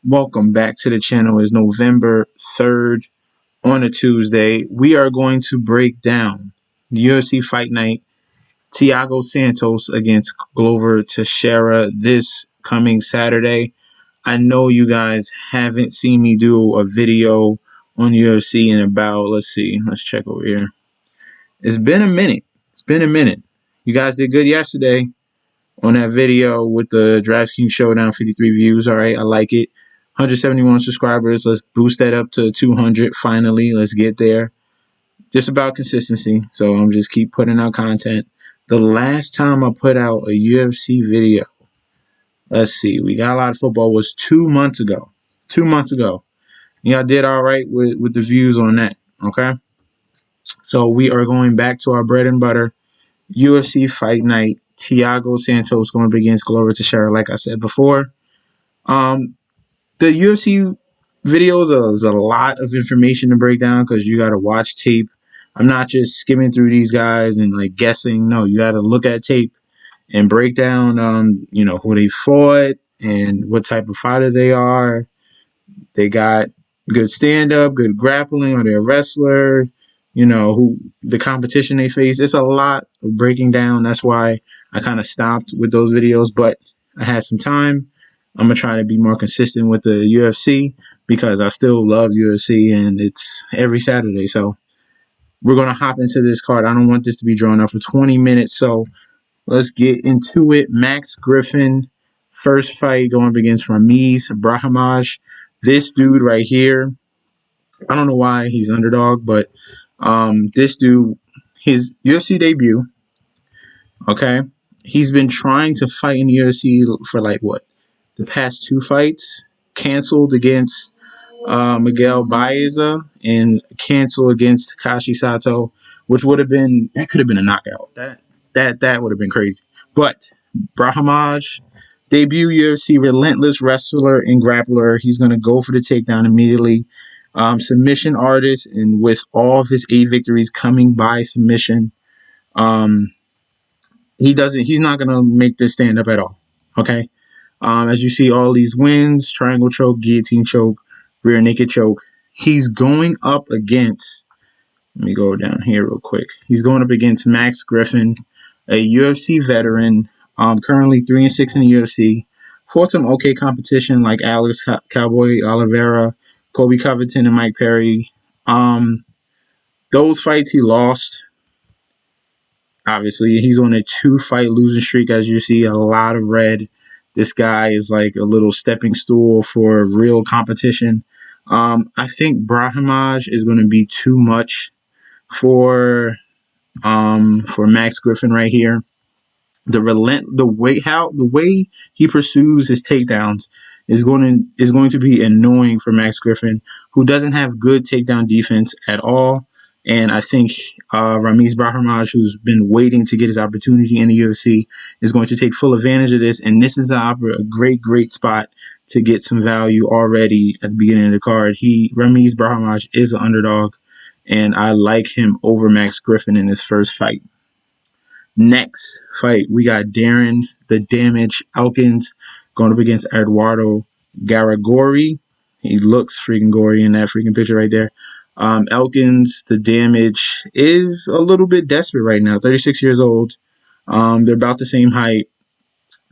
Welcome back to the channel. It's November 3rd on a Tuesday. We are going to break down the UFC Fight Night, Thiago Santos against Glover Teixeira this coming Saturday. I know you guys haven't seen me do a video on UFC in about, let's check over here. It's been a minute. It's been a minute. You guys did good yesterday on that video with the DraftKings Showdown, 53 views. All right, I like it. 171 subscribers. Let's boost that up to 200 finally. Let's get there. Just about consistency. So I'm just keep putting out content. The last time I put out a UFC video, let's see, we got a lot of football, was 2 months ago. 2 months ago. Yeah, I did all right with the views on that. Okay. So we are going back to our bread and butter. UFC Fight Night. Thiago Santos going up against Glover Teixeira, like I said before. The UFC videos is a lot of information to break down because you got to watch tape. I'm not just skimming through these guys and like guessing. No, you got to look at tape and break down, who they fought and what type of fighter they are. They got good stand-up, good grappling. Are they a wrestler? Who the competition they face. It's a lot of breaking down. That's why I kind of stopped with those videos, but I had some time. I'm going to try to be more consistent with the UFC because I still love UFC and it's every Saturday. So we're going to hop into this card. I don't want this to be drawn out for 20 minutes. So let's get into it. Max Griffin, first fight going up against Ramiz Brahimaj. This dude right here, I don't know why he's underdog, but this dude, his UFC debut, okay, he's been trying to fight in the UFC for like what? The past two fights, canceled against Miguel Baeza and canceled against Takashi Sato, which could have been a knockout. That would have been crazy. But Brahimaj, debut UFC relentless wrestler and grappler. He's gonna go for the takedown immediately. Submission artist, and with all of his 8 victories coming by submission, um, he's not gonna make this stand up at all. Okay. As you see, all these wins: triangle choke, guillotine choke, rear naked choke. He's going up against, let me go down here real quick. He's going up against Max Griffin, a UFC veteran, currently 3-6 in the UFC. Fought some okay competition like Alex Cowboy Oliveira, Kobe Covington, and Mike Perry. Those fights he lost. Obviously, he's on a 2-fight losing streak, as you see, a lot of red. This guy is like a little stepping stool for real competition. I think Brahimaj is going to be too much for Max Griffin right here. The way he pursues his takedowns is going to be annoying for Max Griffin, who doesn't have good takedown defense at all. And I think Ramiz Brahimaj, who's been waiting to get his opportunity in the UFC, is going to take full advantage of this. And this is a great spot to get some value already at the beginning of the card. Ramiz Brahimaj is an underdog, and I like him over Max Griffin in his first fight. Next fight, we got Darren the Damage Elkins going up against Eduardo Garagori. He looks freaking gory in that freaking picture right there. Elkins, the Damage, is a little bit desperate right now. 36 years old. They're about the same height,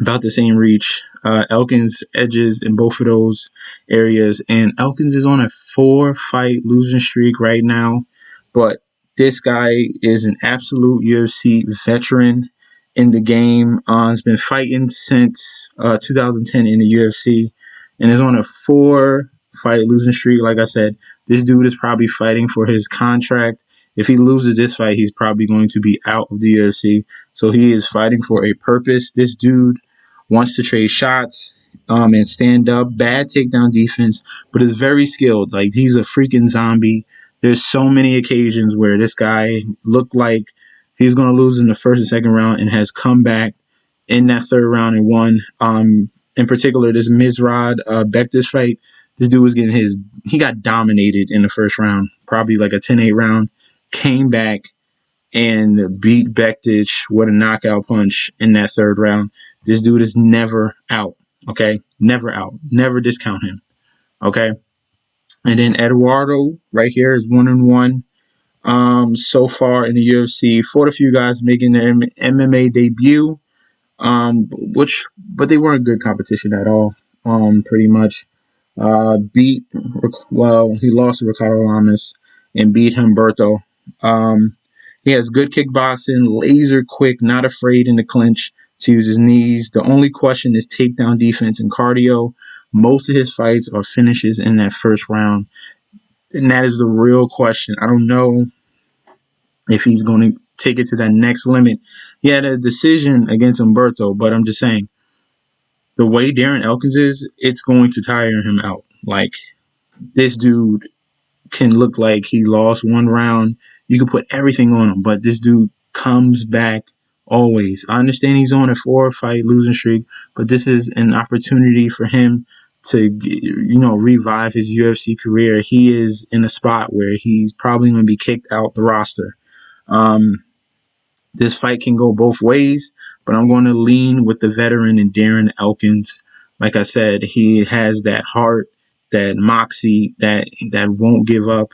about the same reach. Elkins edges in both of those areas, and Elkins is on a 4-fight losing streak right now. But this guy is an absolute UFC veteran in the game. He's been fighting since 2010 in the UFC and is on a 4-fight losing streak. Like I said, this dude is probably fighting for his contract. If he loses this fight, he's probably going to be out of the UFC. So he is fighting for a purpose. This dude wants to trade shots and stand up. Bad takedown defense, but is very skilled. Like, he's a freaking zombie. There's so many occasions where this guy looked like he's going to lose in the first and second round and has come back in that third round and won. In particular, this Mizrad Bektis fight, this dude was he got dominated in the first round, probably like a 10-8 round, came back and beat Bektis with a knockout punch in that third round. This dude is never out, okay? Never out. Never discount him. Okay, and then Eduardo right here is 1-1. So far in the UFC, fought a few guys making their MMA debut. But they weren't good competition at all. Pretty much. Beat, well, he lost to Ricardo Lamas and beat Humberto. He has good kickboxing, laser quick, not afraid in the clinch to use his knees. The only question is takedown defense and cardio. Most of his fights are finishes in that first round. And that is the real question. I don't know if he's going to take it to that next limit. He had a decision against Humberto, but I'm just saying, the way Darren Elkins is, it's going to tire him out. Like, this dude can look like he lost one round. You can put everything on him, but this dude comes back always. I understand he's on a 4-fight losing streak, but this is an opportunity for him to, revive his UFC career. He is in a spot where he's probably going to be kicked out the roster. This fight can go both ways, but I'm going to lean with the veteran and Darren Elkins. Like I said, he has that heart, that moxie, that won't give up,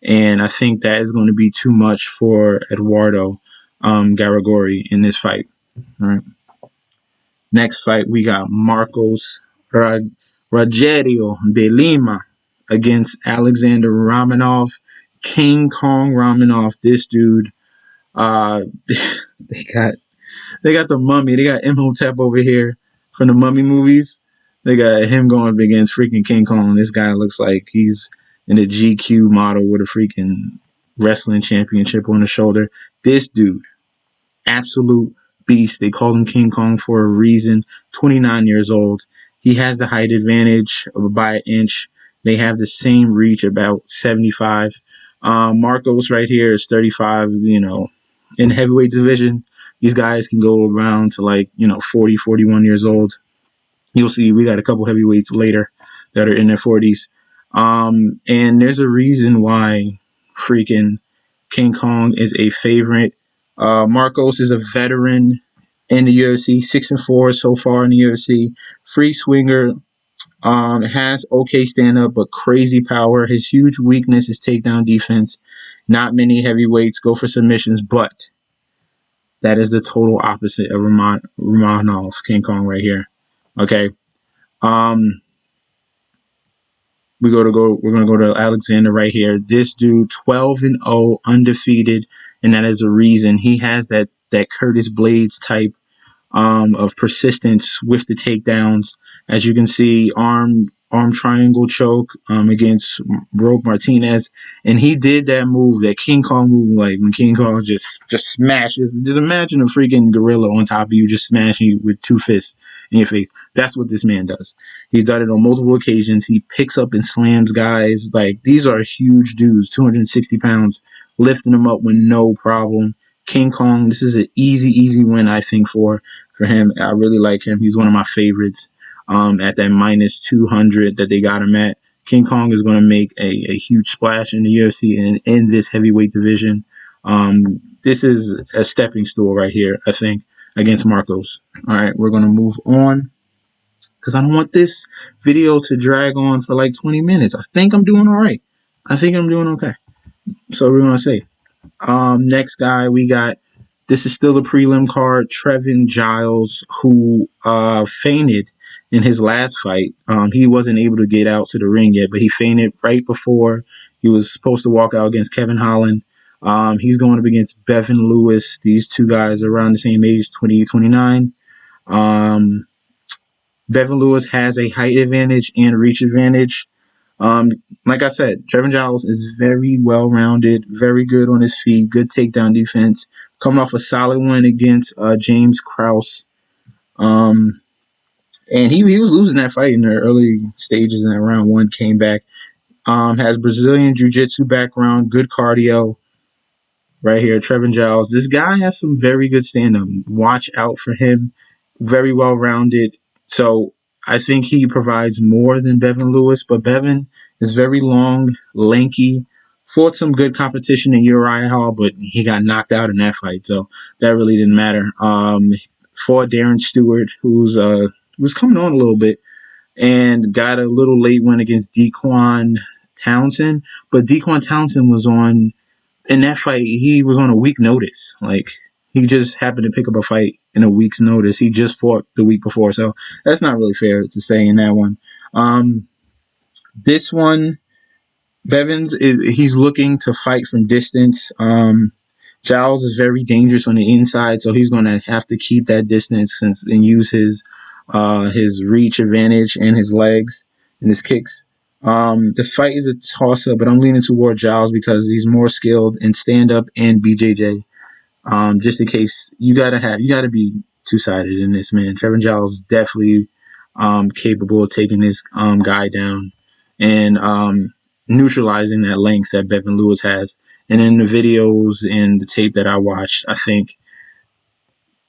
and I think that is going to be too much for Eduardo Garagori in this fight. All right. Next fight, we got Marcos Rogerio de Lima against Alexander Romanov, King Kong Romanov. This dude, they got they got the mummy. They got Imhotep over here from the mummy movies. They got him going up against freaking King Kong. This guy looks like he's in a GQ model with a freaking wrestling championship on his shoulder. This dude, absolute beast. They call him King Kong for a reason. 29 years old. He has the height advantage by an inch. They have the same reach, about 75. Marcos right here is 35. In the heavyweight division, these guys can go around to 40, 41 years old. You'll see we got a couple heavyweights later that are in their 40s. And there's a reason why freaking King Kong is a favorite. Marcos is a veteran in the UFC, 6-4 so far in the UFC. Free swinger, has okay stand up, but crazy power. His huge weakness is takedown defense. Not many heavyweights go for submissions, but that is the total opposite of Romanov, King Kong right here. Okay. We're gonna go to Alexander right here. This dude, 12-0, undefeated, and that is a reason. He has that Curtis Blades type of persistence with the takedowns. As you can see, arm triangle choke against Roque Martinez, and he did that move, that King Kong move, like when King Kong just smashes. Just imagine a freaking gorilla on top of you, just smashing you with two fists in your face. That's what this man does. He's done it on multiple occasions. He picks up and slams guys. Like, these are huge dudes, 260 pounds, lifting them up with no problem. King Kong, this is an easy win, I think, for him. I really like him. He's one of my favorites. At that -200 that they got him at, King Kong is going to make a huge splash in the UFC and in this heavyweight division. This is a stepping stool right here, I think, against Marcos. All right, we're going to move on because I don't want this video to drag on for like 20 minutes. I think I'm doing all right. I think I'm doing okay. So we're going to say, next guy we got, this is still a prelim card, Trevin Giles, who fainted in his last fight. He wasn't able to get out to the ring yet, but he fainted right before he was supposed to walk out against Kevin Holland. He's going up against Bevan Lewis. These two guys are around the same age, 28, 29. Bevan Lewis has a height advantage and reach advantage. Like I said, Trevin Giles is very well-rounded, very good on his feet, good takedown defense, coming off a solid win against James Krause. And he was losing that fight in the early stages, and round one came back. Has Brazilian Jiu-Jitsu background, good cardio. Right here, Trevin Giles. This guy has some very good stand-up. Watch out for him. Very well-rounded. So I think he provides more than Bevan Lewis, but Bevan is very long, lanky, fought some good competition in Uriah Hall, but he got knocked out in that fight, so that really didn't matter. Fought Darren Stewart, who's coming on a little bit. and got a little late win against Dequan Townsend. But Dequan Townsend was on in that fight. He was on a week notice. Like he just happened to pick up a fight in a week's notice. He just fought the week before, so that's not really fair to say in that one. This one, Bevins he's looking to fight from distance. Giles is very dangerous on the inside, so he's going to have to keep that distance and use his reach advantage and his legs and his kicks. The fight is a toss up, but I'm leaning toward Giles because he's more skilled in stand up and BJJ. Just in case you gotta be two sided in this, man. Trevor Giles is definitely capable of taking this guy down and neutralizing that length that Bevan Lewis has. And in the videos and the tape that I watched, I think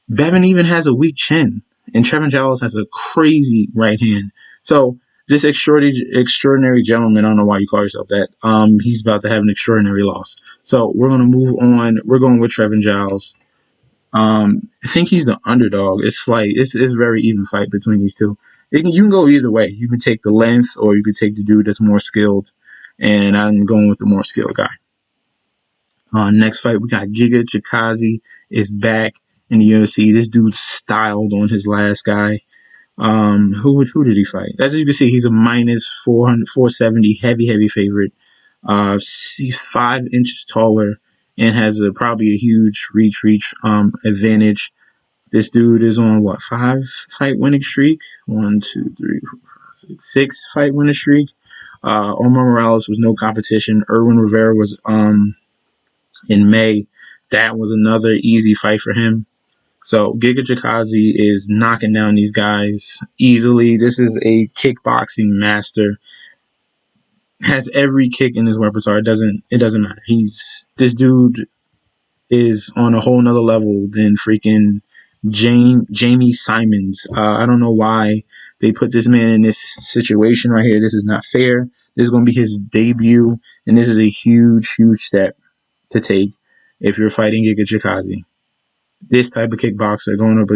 Bevan even has a weak chin, and Trevor Giles has a crazy right hand. So this extraordinary gentleman, I don't know why you call yourself that. He's about to have an extraordinary loss. So we're gonna move on. We're going with Trevor Giles. I think he's the underdog. It's a very even fight between these two. You can go either way. You can take the length, or you can take the dude that's more skilled. And I'm going with the more skilled guy. Next fight, we got Giga Chikaze is back in the UFC. This dude styled on his last guy. Who did he fight? As you can see, he's a minus 470 heavy favorite. He's 5 inches taller and has probably a huge reach advantage. This dude is on what, 5-fight winning streak? 1, 2, 3, 4, 5, 6, 6-fight winning streak. Omar Morales was no competition. Erwin Rivera was in May. That was another easy fight for him. So Giga Chikaze is knocking down these guys easily. This is a kickboxing master. Has every kick in his repertoire. It doesn't matter. This dude is on a whole nother level than freaking Jamie Simons. I don't know why they put this man in this situation right here. This is not fair. This is going to be his debut, and this is a huge step to take if you're fighting Giga Chikaze. This type of kickboxer going up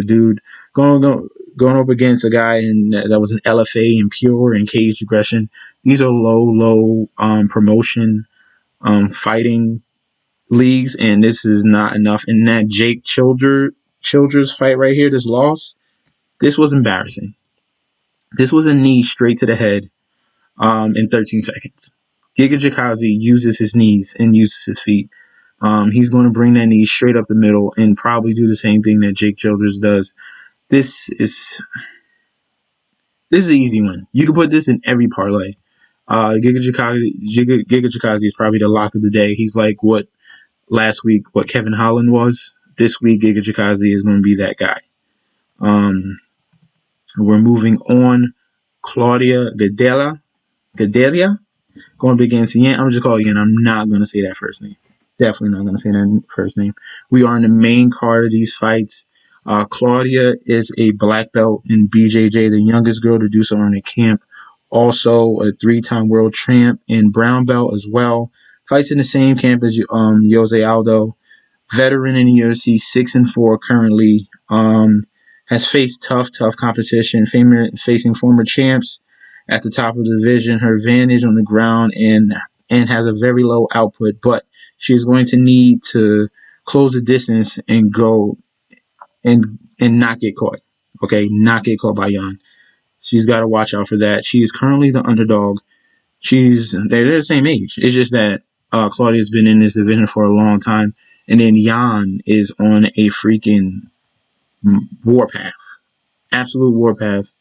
against a guy that was an LFA and pure and cage aggression. These are low promotion fighting leagues, and this is not enough. And that Jake Childress fight right here, this loss, this was embarrassing. This was a knee straight to the head in 13 seconds. Giga Chikaze uses his knees and uses his feet. He's going to bring that knee straight up the middle and probably do the same thing that Jake Childress does. This is an easy one. You can put this in every parlay. Giga Chikaze is probably the lock of the day. He's like what Kevin Holland was. This week, Giga Chikaze is going to be that guy. We're moving on. Claudia Gadelha going up against Yan. I'm just calling Yan. I'm not going to say that first name. Definitely not going to say that first name. We are in the main card of these fights. Claudia is a black belt in BJJ, the youngest girl to do so in a camp. Also a 3-time world champ in brown belt as well. Fights in the same camp as Jose Aldo. Veteran in the UFC, 6-4 currently. Has faced tough competition, facing former champs at the top of the division. Her advantage on the ground and has a very low output, but she's going to need to close the distance and go and not get caught. Okay, not get caught by Yan. She's got to watch out for that. She is currently the underdog. They're the same age. It's just that Claudia's been in this division for a long time, and then Yan is on a freaking warpath, absolute warpath.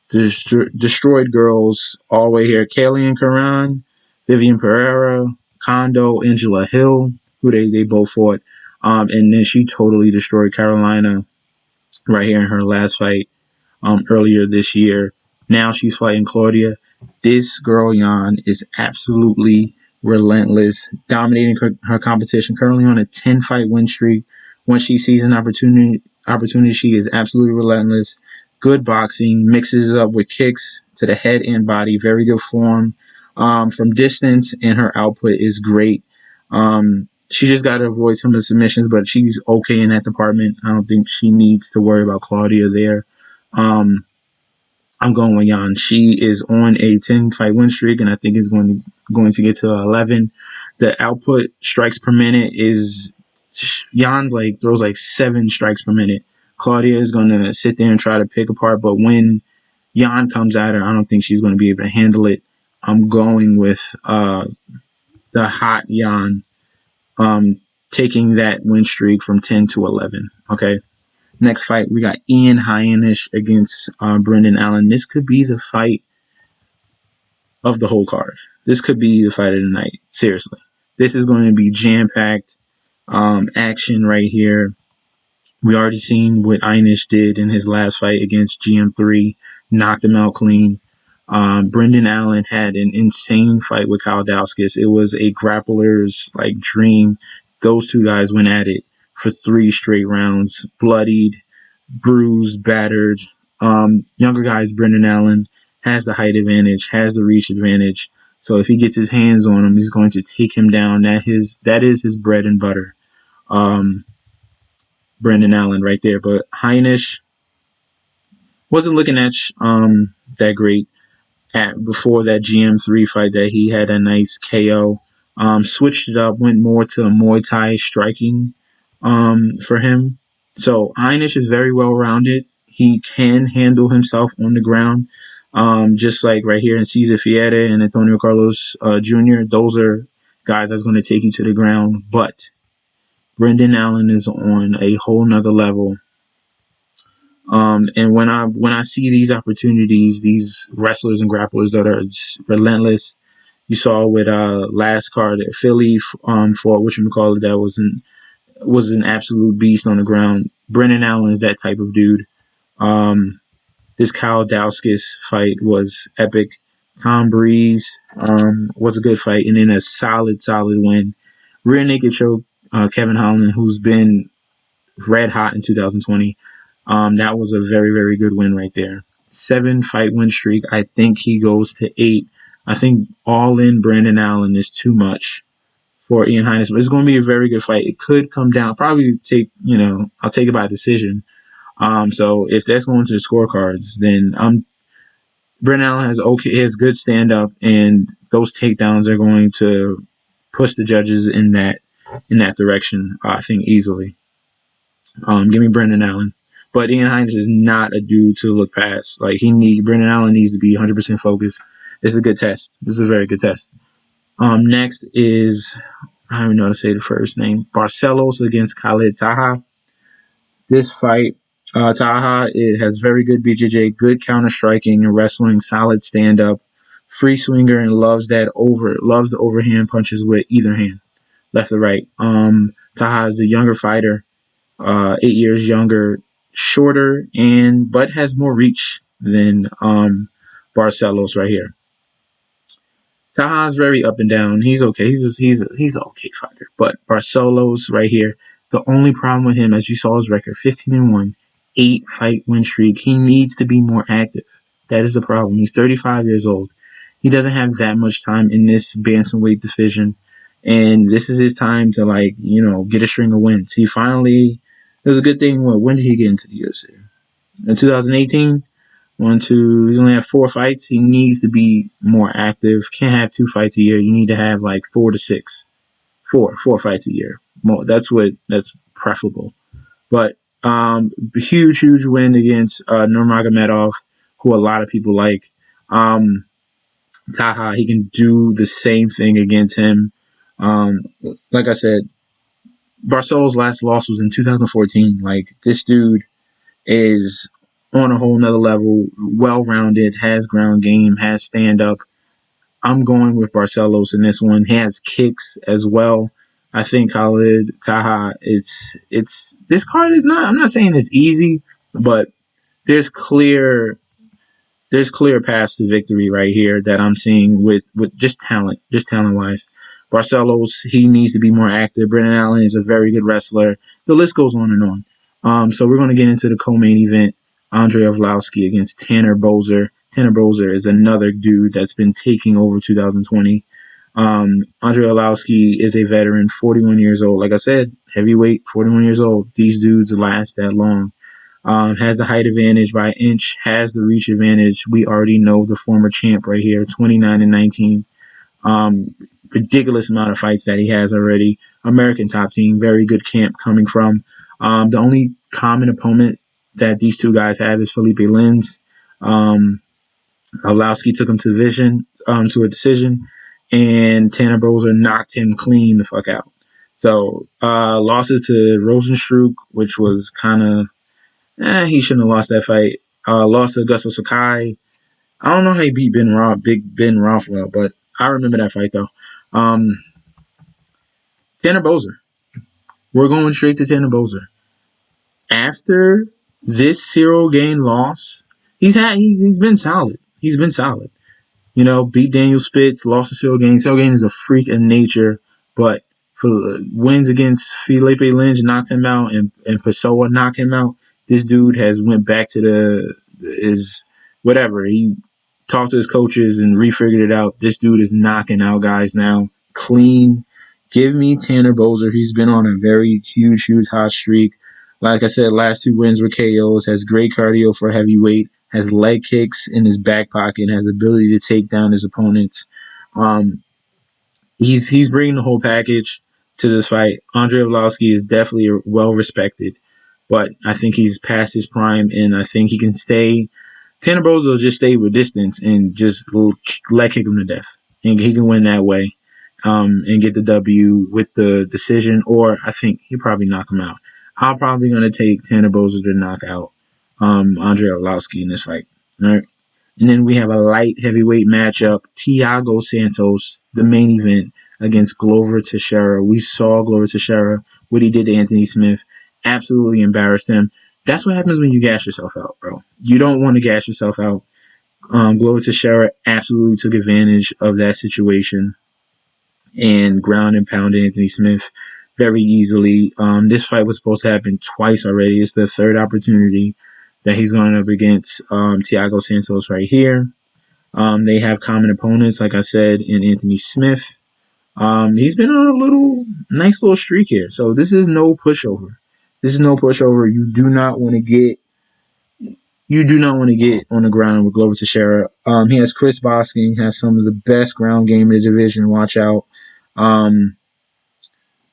Destroyed girls all the way here. Kalian Karan, Vivian Pereira, Kondo, Angela Hill, who they both fought. And then she totally destroyed Carolina right here in her last fight earlier this year. Now she's fighting Claudia. This girl, Yan, is absolutely relentless, dominating her competition, currently on a 10-fight win streak. When she sees an opportunity, she is absolutely relentless. Good boxing, mixes it up with kicks to the head and body, very good form from distance, and her output is great. She just got to avoid some of the submissions, but she's okay in that department. I don't think she needs to worry about Claudia there. I'm going with Jan. She is on a 10 fight win streak, and I think is going to get to 11. The output strikes per minute is Jan's like throws like 7 strikes per minute. Claudia is going to sit there and try to pick apart, but when Jan comes at her, I don't think she's going to be able to handle it. I'm going with the hot Jan, taking that win streak from 10 to 11. Okay. Next fight, we got Ian Heinisch against Brendan Allen. This could be the fight of the whole card. This could be the fight of the night. Seriously. This is going to be jam-packed action right here. We already seen what Heinisch did in his last fight against GM3. Knocked him out clean. Brendan Allen had an insane fight with Kyle Dauskas. It was a grappler's like dream. Those two guys went at it for 3 straight rounds. Bloodied, bruised, battered. Younger guys, Brendan Allen has the height advantage, has the reach advantage. So if he gets his hands on him, he's going to take him down. That is his bread and butter. Brendan Allen right there. But Heinisch wasn't looking at that great before that GM3 fight that he had a nice KO. Switched it up, went more to Muay Thai striking for him. So Heinisch is very well rounded. He can handle himself on the ground. Just like right here in Cesar Fiera and Antonio Carlos Jr. Those are guys that's going to take you to the ground. But Brendan Allen is on a whole nother level. And when I see these opportunities, these wrestlers and grapplers that are relentless, you saw with last card at Philly for whatchamacallit, that was an absolute beast on the ground. Brendan Allen is that type of dude. This Kyle Dauskas fight was epic. Tom Breeze was a good fight, and then a solid win. Rear naked choke Kevin Holland, who's been red hot in 2020. That was a very, very good win right there. 7 fight win streak. I think he goes to 8. I think all in Brandon Allen is too much for Ian Heinisch. But it's going to be a very good fight. It could come down. Probably I'll take it by decision. So if that's going to the scorecards, then Brandon Allen has good stand up, and those takedowns are going to push the judges in that direction. I think easily. Give me Brendan Allen. But Ian Heinisch is not a dude to look past. Like Brendan Allen needs to be 100% focused. This is a good test. This is a very good test. Next is, I don't even know how to say the first name, Barcelos against Khalid Taha. This fight, Taha has very good BJJ, good counter striking and wrestling, solid stand up, free swinger, and loves the overhand punches with either hand, left or right. Taha is the younger fighter. 8 years younger, shorter, but has more reach than Barcelos right here. Taha's very up and down. He's okay. He's an okay fighter. But Barcelos right here, the only problem with him, as you saw his record, 15-1, 8 fight win streak. He needs to be more active. That is the problem. He's 35 years old. He doesn't have that much time in this bantamweight division. And this is his time to get a string of wins. He finally, it was a good thing. When did he get into the UFC? In 2018? He's only had 4 fights. He needs to be more active. Can't have 2 fights a year. You need to have 4 to 6. 4 fights a year. That's preferable. But huge win against Nurmagomedov, who a lot of people like. Taha, he can do the same thing against him. Like I said, Barcelo's last loss was in 2014. This dude is on a whole nother level, well-rounded, has ground game, has stand-up. I'm going with Barcelos in this one. He has kicks as well. I think Khalid Taha, it's this card is not, I'm not saying it's easy, but there's clear paths to victory right here that I'm seeing with just talent-wise. Barcelos, he needs to be more active. Brendan Allen is a very good wrestler. The list goes on and on. So we're going to get into the co-main event. Andrei Arlovski against Tanner Boser. Tanner Boser is another dude that's been taking over 2020. Andrei Arlovski is a veteran, 41 years old. Like I said, heavyweight, 41 years old. These dudes last that long. Has the height advantage by an inch, has the reach advantage. We already know the former champ right here, 29-19. Ridiculous amount of fights that he has already. American top team, very good camp coming from. The only common opponent that these two guys have is Felipe Lins. Arlovski took him to a decision, and Tanner Boser knocked him clean the fuck out. So losses to Rosenstruck, which was kind of he shouldn't have lost that fight. Lost to Augusto Sakai. I don't know how he beat Big Ben Rothwell, but I remember that fight though. Tanner Boser. We're going straight to Tanner Boser. After this Cyril Gane loss, he's been solid. He's been solid. You know, beat Daniel Spitz, lost to Cyril Gane. Cyril Gane is a freak of nature, but for wins against Felipe Lynch knocked him out and Pessoa knocked him out. This dude has went back to his whatever. He talked to his coaches and refigured it out. This dude is knocking out guys now. Clean. Give me Tanner Boser. He's been on a very huge hot streak. Like I said, last 2 wins were KOs. Has great cardio for heavyweight. Has leg kicks in his back pocket. Has the ability to take down his opponents. He's bringing the whole package to this fight. Andre Arlovski is definitely well respected, but I think he's past his prime, and I think he can stay. Tanner Boser will just stay with distance and just leg kick him to death, and he can win that way. And get the W with the decision, or I think he'll probably knock him out. I'm probably going to take Tanner Boser to knock out Andre Arlovski in this fight. All right. And then we have a light heavyweight matchup, Thiago Santos, the main event, against Glover Teixeira. We saw Glover Teixeira, what he did to Anthony Smith, absolutely embarrassed him. That's what happens when you gas yourself out, bro. You don't want to gas yourself out. Glover Teixeira absolutely took advantage of that situation and ground and pounded Anthony Smith very easily. This fight was supposed to happen twice already. It's the third opportunity that he's going up against Thiago Santos right here. They have common opponents, like I said, in Anthony Smith. He's been on a nice little streak here. So this is no pushover. This is no pushover. You do not want to get on the ground with Glover Teixeira. He has Chris Bosking, has some of the best ground game in the division. Watch out.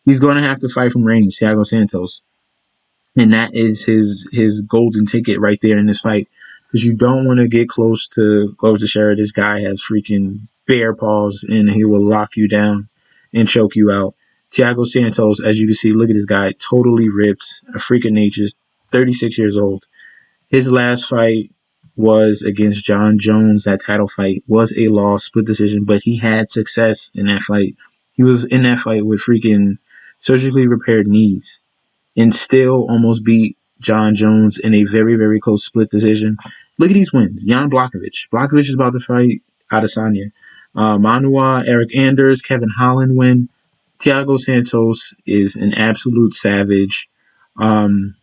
He's going to have to fight from range, Thiago Santos. And that is his golden ticket right there in this fight. Because you don't want to get close to Glover Teixeira. This guy has freaking bear paws, and he will lock you down and choke you out. Thiago Santos, as you can see, look at this guy, totally ripped, a freak of nature, 36 years old. His last fight was against John Jones. That title fight was a loss, split decision, but he had success in that fight. He was in that fight with freaking surgically repaired knees and still almost beat John Jones in a very, very close split decision. Look at these wins. Jan Blachowicz. Blachowicz is about to fight Adesanya. Manua, Eric Anders, Kevin Holland win. Thiago Santos is an absolute savage. And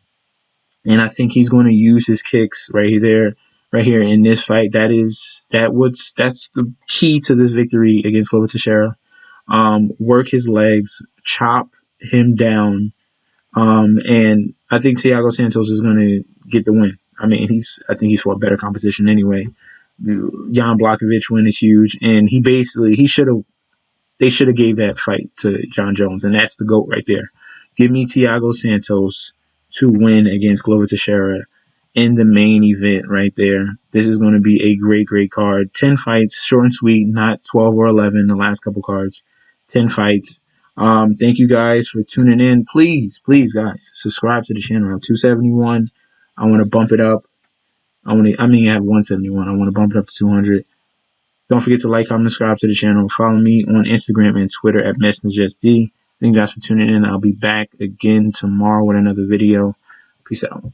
I think he's going to use his kicks right here in this fight. That's the key to this victory against Glover Teixeira. Work his legs, chop him down, and I think Thiago Santos is going to get the win. I mean, I think he's for a better competition anyway. Jan Blachowicz win is huge, and they should have gave that fight to John Jones, and that's the GOAT right there. Give me Thiago Santos to win against Glover Teixeira in the main event right there. This is going to be a great, great card. 10 fights, short and sweet, not 12 or 11, the last couple cards. 10 fights. Thank you guys for tuning in. Please, guys, subscribe to the channel. I'm 271. I want to bump it up. I have 171. I want to bump it up to 200. Don't forget to like, comment, subscribe to the channel. Follow me on Instagram and Twitter at MessengerSD. Thank you guys for tuning in. I'll be back again tomorrow with another video. Peace out.